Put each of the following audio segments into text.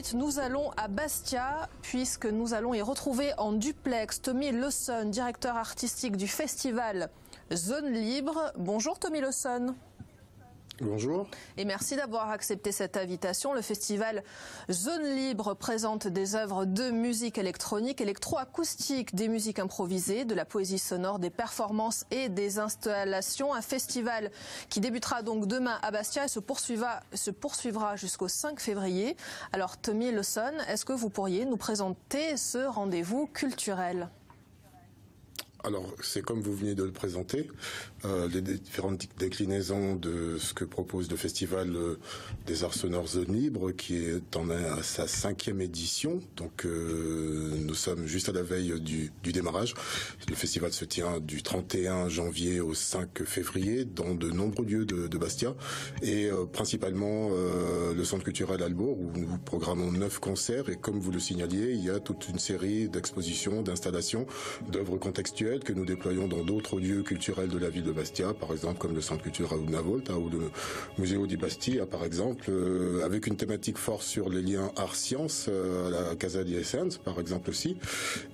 suite, nous allons à Bastia, puisque nous allons y retrouver en duplex Tommy Lawson, directeur artistique du festival Zone Libre. Bonjour Tommy Lawson. Bonjour. Et merci d'avoir accepté cette invitation. Le festival Zone Libre présente des œuvres de musique électronique, électroacoustique, des musiques improvisées, de la poésie sonore, des performances et des installations. Un festival qui débutera donc demain à Bastia et se poursuivra jusqu'au 5 février. Alors Tommy Lawson, est-ce que vous pourriez nous présenter ce rendez-vous culturel ? Alors, c'est comme vous venez de le présenter, les différentes déclinaisons de ce que propose le festival des arts sonores Zone Libre, qui est en à sa 5e édition. Donc, nous sommes juste à la veille du démarrage. Le festival se tient du 31 janvier au 5 février dans de nombreux lieux de Bastia, et principalement le centre culturel Albourg, où nous programmons 9 concerts. Et comme vous le signaliez, il y a toute une série d'expositions, d'installations, d'œuvres contextuelles que nous déployons dans d'autres lieux culturels de la ville de Bastia, par exemple comme le centre culturel Una Volta ou le Museo di Bastia, par exemple, avec une thématique forte sur les liens art-science, à la Casa di Essence, par exemple aussi,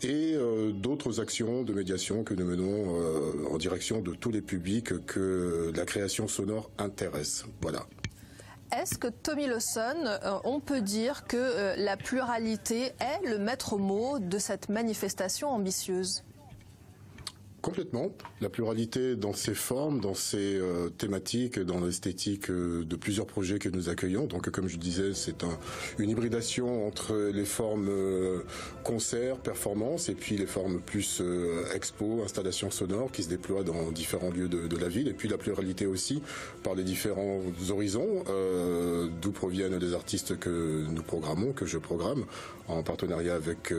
et d'autres actions de médiation que nous menons en direction de tous les publics que la création sonore intéresse. Voilà. Est-ce que Tommy Lawson, on peut dire que la pluralité est le maître mot de cette manifestation ambitieuse ? Complètement. La pluralité dans ses formes, dans ses thématiques, dans l'esthétique de plusieurs projets que nous accueillons. Donc, comme je disais, c'est une hybridation entre les formes concerts, performances, et puis les formes plus expo, installations sonores qui se déploient dans différents lieux de la ville. Et puis la pluralité aussi par les différents horizons, d'où proviennent les artistes que nous programmons, que je programme, en partenariat avec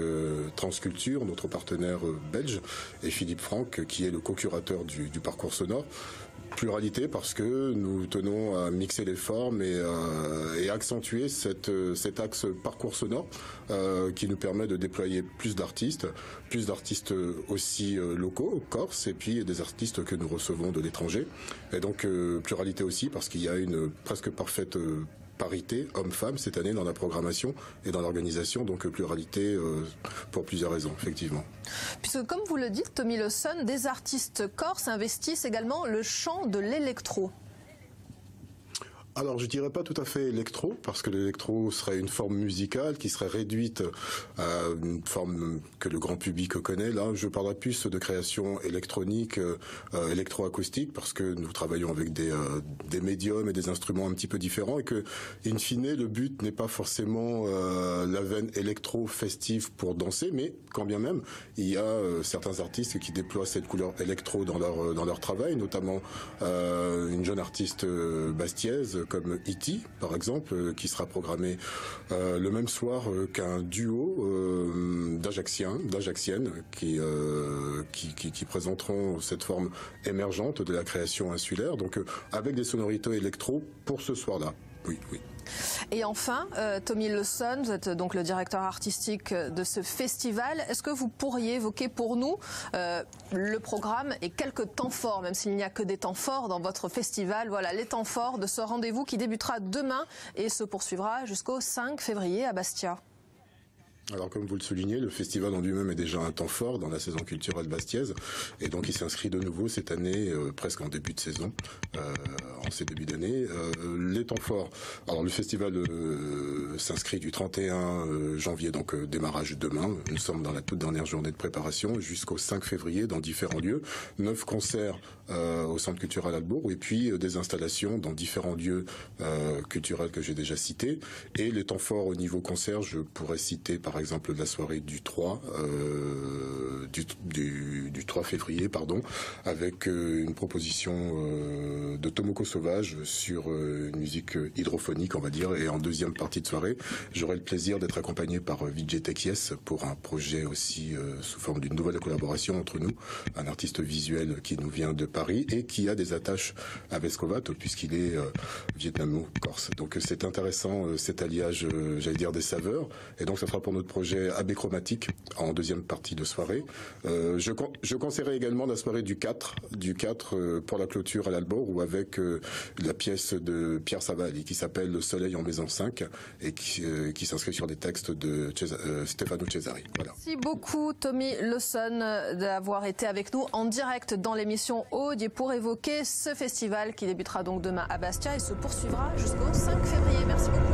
Transculture, notre partenaire belge, et Philippe Franck, qui est le co-curateur du parcours sonore. Pluralité parce que nous tenons à mixer les formes et accentuer cet axe parcours sonore qui nous permet de déployer plus d'artistes aussi locaux, corses, et puis des artistes que nous recevons de l'étranger. Et donc pluralité aussi parce qu'il y a une presque parfaite parité homme-femme cette année dans la programmation et dans l'organisation, donc pluralité pour plusieurs raisons, effectivement. Puisque comme vous le dites, Tommy Lawson, des artistes corses investissent également le champ de l'électro. Alors, je dirais pas tout à fait électro, parce que l'électro serait une forme musicale qui serait réduite à une forme que le grand public connaît. Là, je parlerai plus de création électronique, électroacoustique, parce que nous travaillons avec des médiums et des instruments un petit peu différents, et que, in fine, le but n'est pas forcément la veine électro-festive pour danser, mais quand bien même, il y a certains artistes qui déploient cette couleur électro dans leur travail, notamment une jeune artiste bastiaise, comme E.T. par exemple, qui sera programmé le même soir qu'un duo d'Ajaxiennes qui présenteront cette forme émergente de la création insulaire, donc avec des sonorités électro pour ce soir-là. Oui, oui. Et enfin, Tommy Lawson, vous êtes donc le directeur artistique de ce festival. Est-ce que vous pourriez évoquer pour nous le programme et quelques temps forts, même s'il n'y a que des temps forts dans votre festival, voilà les temps forts de ce rendez-vous qui débutera demain et se poursuivra jusqu'au 5 février à Bastia? Alors, comme vous le soulignez, le festival en lui-même est déjà un temps fort dans la saison culturelle bastiaise, et donc il s'inscrit de nouveau cette année, presque en début de saison, en ces débuts d'année. Les temps forts, alors le festival s'inscrit du 31 janvier, donc démarrage demain, nous sommes dans la toute dernière journée de préparation, jusqu'au 5 février dans différents lieux, 9 concerts au centre culturel Albourg, et puis des installations dans différents lieux culturels que j'ai déjà cités. Et les temps forts au niveau concert, je pourrais citer par exemple la soirée du 3 février, avec une proposition de Tomoko Sauvage sur une musique hydrophonique, on va dire, et en deuxième partie de soirée, j'aurai le plaisir d'être accompagné par Vijay Tekies pour un projet aussi sous forme d'une nouvelle collaboration entre nous, un artiste visuel qui nous vient de Paris et qui a des attaches à Vescovat puisqu'il est vietnamo-corse. Donc c'est intéressant cet alliage, j'allais dire, des saveurs. Et donc ça sera pour notre projet AB Chromatique en deuxième partie de soirée. Je conseillerais également la soirée du 4 pour la clôture à l'Albor ou avec la pièce de Pierre Savali qui s'appelle Le Soleil en maison 5 et qui s'inscrit sur des textes de Stefano Cesari. Voilà. Merci beaucoup Tommy Lawson d'avoir été avec nous en direct dans l'émission Aude pour évoquer ce festival qui débutera donc demain à Bastia et se poursuivra jusqu'au 5 février. Merci beaucoup.